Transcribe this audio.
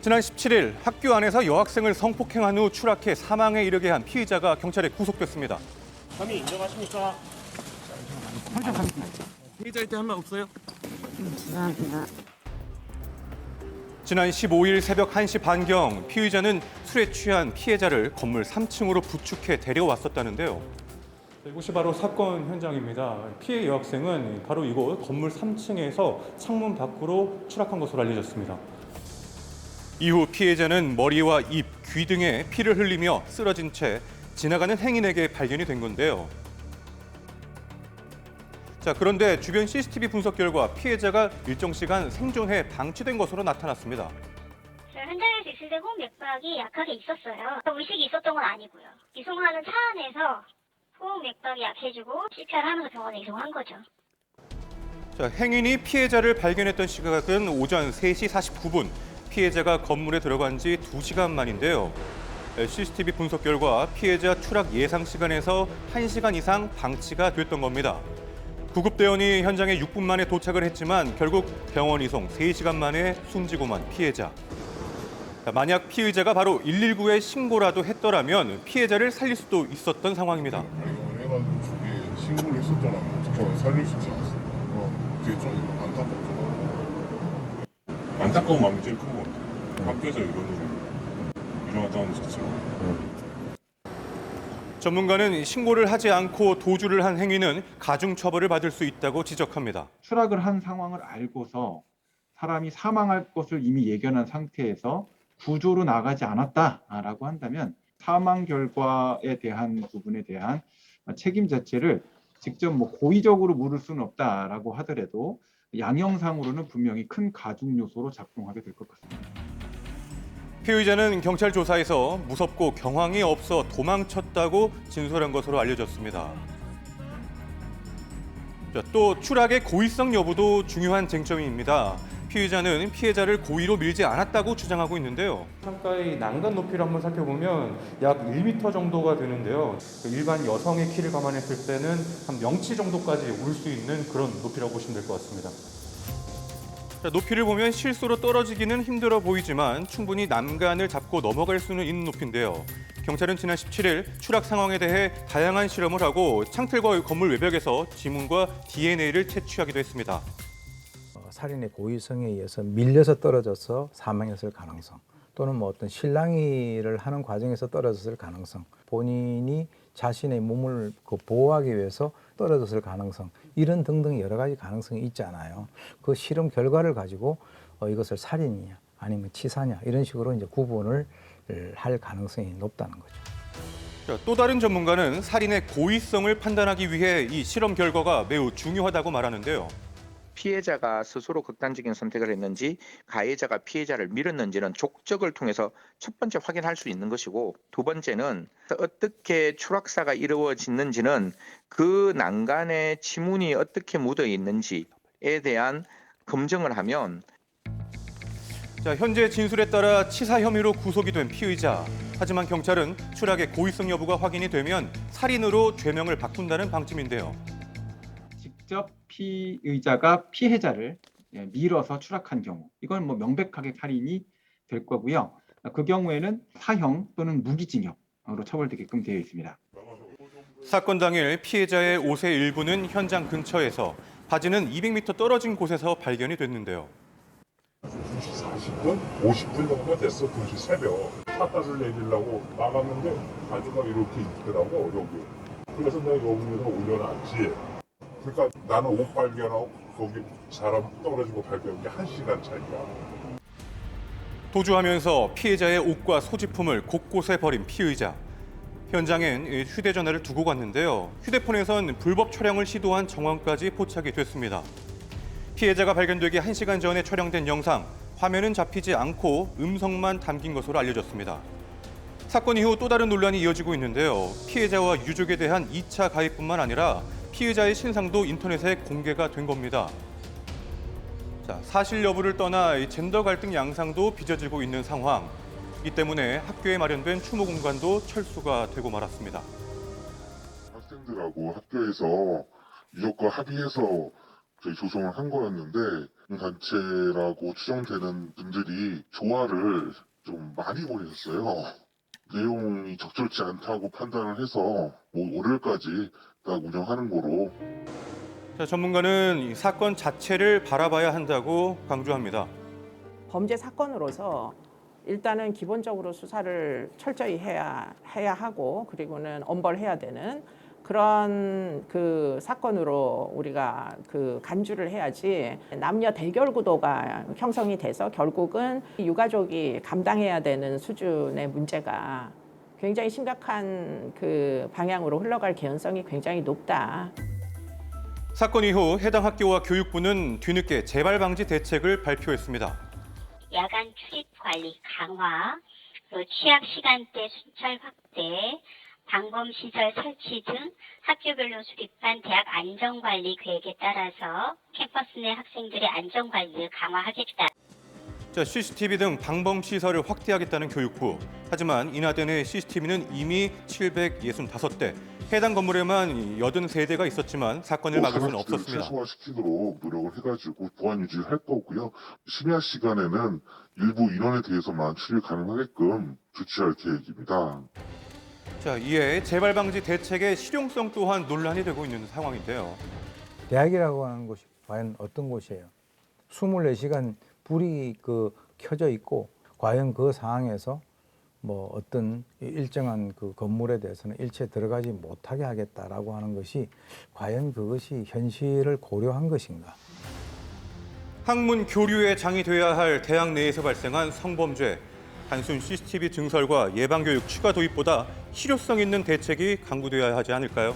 지난 17일 학교 안에서 여학생을 성폭행한 후 추락해 사망에 이르게 한 피의자가 경찰에 구속됐습니다. 혐의 인정하십니까? 피의자일 때 한 말 없어요? 지난 15일 새벽 1시 반경 피의자는 술에 취한 피해자를 건물 3층으로 부축해 데려왔었다는데요. 이곳이 바로 사건 현장입니다. 피해 여학생은 바로 이곳 건물 3층에서 창문 밖으로 추락한 것으로 알려졌습니다. 이후 피해자는 머리와 입, 귀 등에 피를 흘리며 쓰러진 채 지나가는 행인에게 발견이 된 건데요. 자, 그런데 주변 CCTV 분석 결과 피해자가 일정 시간 생존해 방치된 것으로 나타났습니다. 현장에서 있을 때 호흡 맥박이 약하게 있었어요. 의식이 있었던 건 아니고요. 이송하는 차 안에서 호흡 맥박이 약해지고 CPR 하면서 병원에 이송한 거죠. 자, 행인이 피해자를 발견했던 시각은 오전 3시 49분. 피해자가 건물에 들어간 지 2시간 만인데요. CCTV 분석 결과 피해자 추락 예상 시간에서 1시간 이상 방치가 됐던 겁니다. 구급대원이 현장에 6분 만에 도착을 했지만 결국 병원 이송 3시간 만에 숨지고만 피해자. 만약 피의자가 바로 119에 신고라도 했더라면 피해자를 살릴 수도 있었던 상황입니다. 해가지고 저기 신고를 했었더라면 어떻게 살릴 수 있지 않았어요? 그게 좀 안타깝죠. 안타까운 마음이 제일 큰 것 같아요. 학교에서 이런 일이 일어났다는 것 자체가. 전문가는 신고를 하지 않고 도주를 한 행위는 가중처벌을 받을 수 있다고 지적합니다. 추락을 한 상황을 알고서 사람이 사망할 것을 이미 예견한 상태에서 구조로 나가지 않았다라고 한다면 사망 결과에 대한 부분에 대한 책임 자체를 직접 고의적으로 물을 수는 없다라고 하더라도 양형상으로는 분명히 큰 가중 요소로 작동하게 될 것 같습니다. 피의자는 경찰 조사에서 무섭고 경황이 없어 도망쳤다고 진술한 것으로 알려졌습니다. 또 추락의 고의성 여부도 중요한 쟁점입니다. 피의자는 피해자를 고의로 밀지 않았다고 주장하고 있는데요. 창가의 난간 높이를 한번 살펴보면 약 1m 정도가 되는데요. 일반 여성의 키를 감안했을 때는 한 명치 정도까지 올 수 있는 그런 높이라고 보시면 될 것 같습니다. 자, 높이를 보면 실수로 떨어지기는 힘들어 보이지만 충분히 난간을 잡고 넘어갈 수는 있는 높이인데요. 경찰은 지난 17일 추락 상황에 대해 다양한 실험을 하고 창틀과 건물 외벽에서 지문과 DNA를 채취하기도 했습니다. 살인의 고의성에 의해서 밀려서 떨어져서 사망했을 가능성, 또는 어떤 실랑이를 하는 과정에서 떨어졌을 가능성, 본인이 자신의 몸을 보호하기 위해서 떨어졌을 가능성, 이런 등등 여러 가지 가능성이 있잖아요. 그 실험 결과를 가지고 이것을 살인이냐 아니면 치사냐 이런 식으로 이제 구분을 할 가능성이 높다는 거죠. 자, 또 다른 전문가는 살인의 고의성을 판단하기 위해 이 실험 결과가 매우 중요하다고 말하는데요. 피해자가 스스로 극단적인 선택을 했는지 가해자가 피해자를 밀었는지는 족적을 통해서 첫 번째 확인할 수 있는 것이고, 두 번째는 어떻게 추락사가 이루어졌는지는 그 난간에 지문이 어떻게 묻어 있는지에 대한 검증을 하면. 자, 현재 진술에 따라 치사 혐의로 구속이 된 피의자. 하지만 경찰은 추락의 고의성 여부가 확인이 되면 살인으로 죄명을 바꾼다는 방침인데요. 직접 피의자가 피해자를 밀어서 추락한 경우, 이건 명백하게 살인이 될 거고요. 그 경우에는 사형 또는 무기징역으로 처벌되게끔 되어 있습니다. 사건 당일 피해자의 옷의 일부는 현장 근처에서, 바지는 200m 떨어진 곳에서 발견이 됐는데요. 2시 40분? 50분 정도 됐어. 2시 새벽. 샷다를 내리려고 나갔는데 바지가 이렇게 있더라고, 여기. 그래서 내가 여기에서 올려놨지. 그러니까 나는 옷 발견하고 거기 사람 떨어지고 발견한 게 1시간 차이야. 도주하면서 피해자의 옷과 소지품을 곳곳에 버린 피의자. 현장엔 휴대전화를 두고 갔는데요. 휴대폰에선 불법 촬영을 시도한 정황까지 포착이 됐습니다. 피해자가 발견되기 1시간 전에 촬영된 영상, 화면은 잡히지 않고 음성만 담긴 것으로 알려졌습니다. 사건 이후 또 다른 논란이 이어지고 있는데요. 피해자와 유족에 대한 2차 가해뿐만 아니라 피의자의 신상도 인터넷에 공개가 된 겁니다. 자, 사실 여부를 떠나 젠더 갈등 양상도 빚어지고 있는 상황. 이 때문에 학교에 마련된 추모 공간도 철수가 되고 말았습니다. 학생들하고 학교에서 무조건 합의해서 저희 조성을 한 거였는데 단체라고 추정되는 분들이 조화를 좀 많이 보내셨어요. 내용이 적절치 않다고 판단을 해서 월요일까지 딱 운영하는 거로. 자, 전문가는 이 사건 자체를 바라봐야 한다고 강조합니다. 범죄 사건으로서 일단은 기본적으로 수사를 철저히 해야 하고 그리고는 엄벌해야 되는 그런 그 사건으로 우리가 그 간주를 해야지 남녀 대결 구도가 형성이 돼서 결국은 유가족이 감당해야 되는 수준의 문제가 굉장히 심각한 그 방향으로 흘러갈 개연성이 굉장히 높다. 사건 이후 해당 학교와 교육부는 뒤늦게 재발 방지 대책을 발표했습니다. 야간 출입 관리 강화, 또 취약 시간대 순찰 확대, 방범 시설 설치 등 학교별로 수립한 대학 안전관리 계획에 따라서 캠퍼스 내 학생들의 안전관리를 강화하겠다. 자, CCTV 등 방범 시설을 확대하겠다는 교육부. 하지만 인하대 CCTV는 이미 765대. 해당 건물에만 83대가 있었지만 사건을 막을 수는 없었습니다. 최소화시키도록 노력을 해가지고 보안 유지를 할 거고요. 심야 시간에는 일부 인원에 대해서만 출입 가능하게끔 조치할 계획입니다. 자, 이에 재발 방지 대책의 실용성 또한 논란이 되고 있는 상황인데요. 대학이라고 하는 곳이 과연 어떤 곳이에요? 24시간 불이 켜져 있고 과연 그 상황에서 뭐 어떤 일정한 그 건물에 대해서는 일체 들어가지 못하게 하겠다라고 하는 것이 과연 그것이 현실을 고려한 것인가? 학문 교류의 장이 돼야 할 대학 내에서 발생한 성범죄. 단순 CCTV 증설과 예방교육 추가 도입보다 실효성 있는 대책이 강구되어야 하지 않을까요?